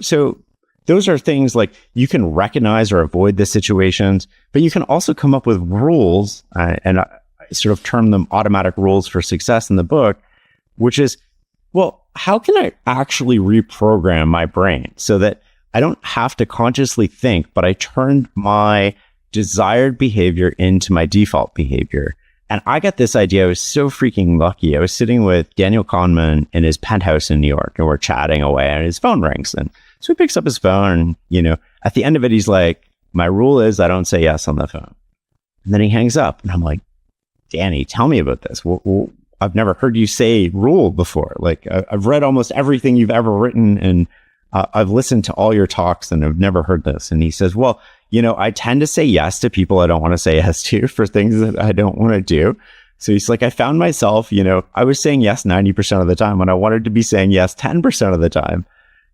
So those are things like you can recognize or avoid the situations, but you can also come up with rules, and I sort of term them automatic rules for success in the book, which is, well, how can I actually reprogram my brain so that I don't have to consciously think, but I turned my desired behavior into my default behavior. And I got this idea. I was so freaking lucky. I was sitting with Daniel Kahneman in his penthouse in New York, and we're chatting away, and his phone rings. And so he picks up his phone, and, at the end of it, he's like, my rule is I don't say yes on the phone. And then he hangs up, and I'm like, Danny, tell me about this. Well, I've never heard you say rule before. Like, I've read almost everything you've ever written, and I've listened to all your talks, and I've never heard this. And he says, well, I tend to say yes to people I don't want to say yes to for things that I don't want to do. So he's like, I found myself, I was saying yes 90% of the time when I wanted to be saying yes 10% of the time.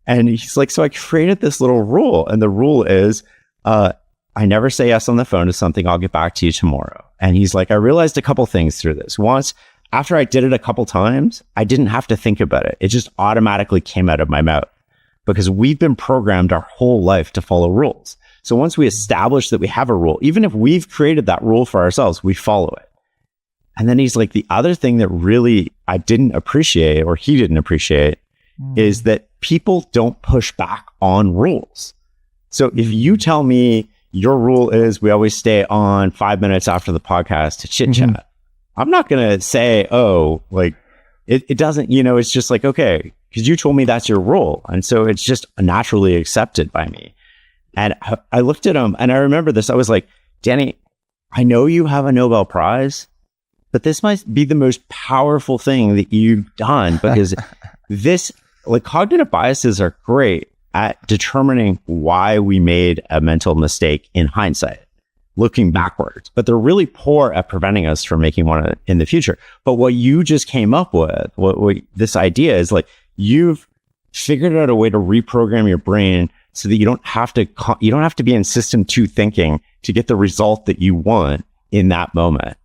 And he's like, so I created this little rule. And the rule is, I never say yes on the phone to something. I'll get back to you tomorrow. And he's like, I realized a couple things through this. Once, after I did it a couple times, I didn't have to think about it. It just automatically came out of my mouth because we've been programmed our whole life to follow rules. So once we establish that we have a rule, even if we've created that rule for ourselves, we follow it. And then he's like, the other thing that really I didn't appreciate, or he didn't appreciate, is that people don't push back on rules. So if you tell me your rule is we always stay on 5 minutes after the podcast to chit chat, I'm not going to say, oh, like it doesn't, it's just like, okay, because you told me that's your rule. And so it's just naturally accepted by me. And I looked at him and I remember this. I was like, Danny, I know you have a Nobel Prize, but this might be the most powerful thing that you've done because cognitive biases are great at determining why we made a mental mistake in hindsight, looking backwards, but they're really poor at preventing us from making one in the future. But what you just came up with, what this idea is like, you've figured out a way to reprogram your brain so that you don't have to be in system 2 thinking to get the result that you want in that moment.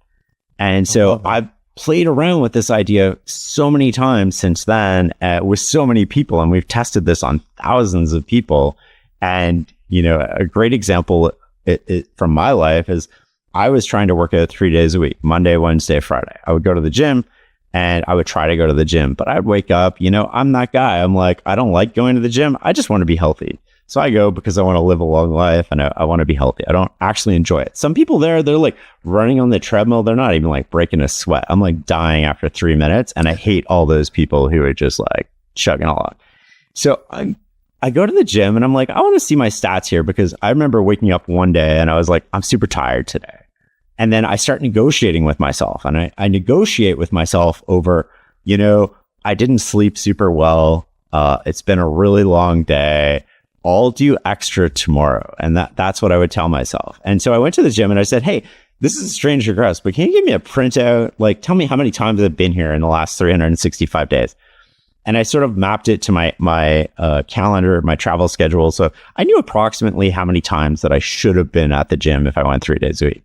And so I've played around with this idea so many times since then with so many people, and we've tested this on thousands of people. And, a great example from my life is I was trying to work out 3 days a week, Monday, Wednesday, Friday. I would go to the gym and I would try to go to the gym, but I'd wake up, I'm that guy. I'm like, I don't like going to the gym. I just want to be healthy. So I go because I want to live a long life and I want to be healthy. I don't actually enjoy it. Some people they're like running on the treadmill. They're not even like breaking a sweat. I'm like dying after 3 minutes. And I hate all those people who are just like chugging along. So I go to the gym and I'm like, I want to see my stats here because I remember waking up one day and I was like, I'm super tired today. And then I start negotiating with myself and I negotiate with myself over, I didn't sleep super well. It's been a really long day. I'll do extra tomorrow. And that's what I would tell myself. And so I went to the gym and I said, hey, this is a strange regress, but can you give me a printout? Like, tell me how many times I've been here in the last 365 days. And I sort of mapped it to my calendar, my travel schedule. So I knew approximately how many times that I should have been at the gym if I went 3 days a week.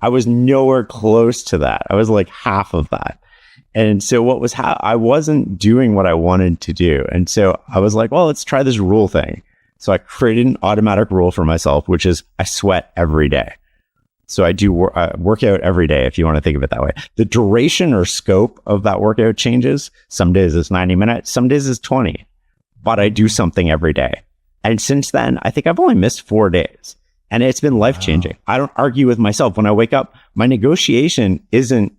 I was nowhere close to that. I was like half of that. And so I wasn't doing what I wanted to do. And so I was like, well, let's try this rule thing. So I created an automatic rule for myself, which is I sweat every day. So I do workout every day, if you want to think of it that way. The duration or scope of that workout changes. Some days it's 90 minutes, some days it's 20, but I do something every day. And since then, I think I've only missed 4 days and it's been life-changing. Wow. I don't argue with myself. When I wake up, my negotiation isn't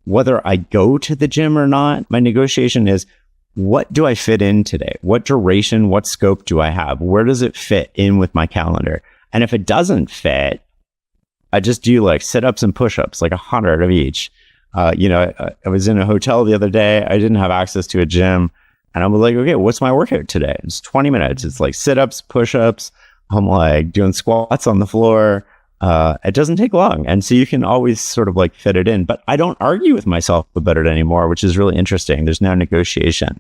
whether I go to the gym or not. My negotiation is, what do I fit in today? What duration, what scope do I have? Where does it fit in with my calendar? And if it doesn't fit, I just do like sit-ups and push-ups, like 100 of each. I was in a hotel the other day. I didn't have access to a gym. And I'm like, okay, what's my workout today? It's 20 minutes. It's like sit-ups, push-ups. I'm like doing squats on the floor. It doesn't take long. And so you can always sort of like fit it in. But I don't argue with myself about it anymore, which is really interesting. There's no negotiation.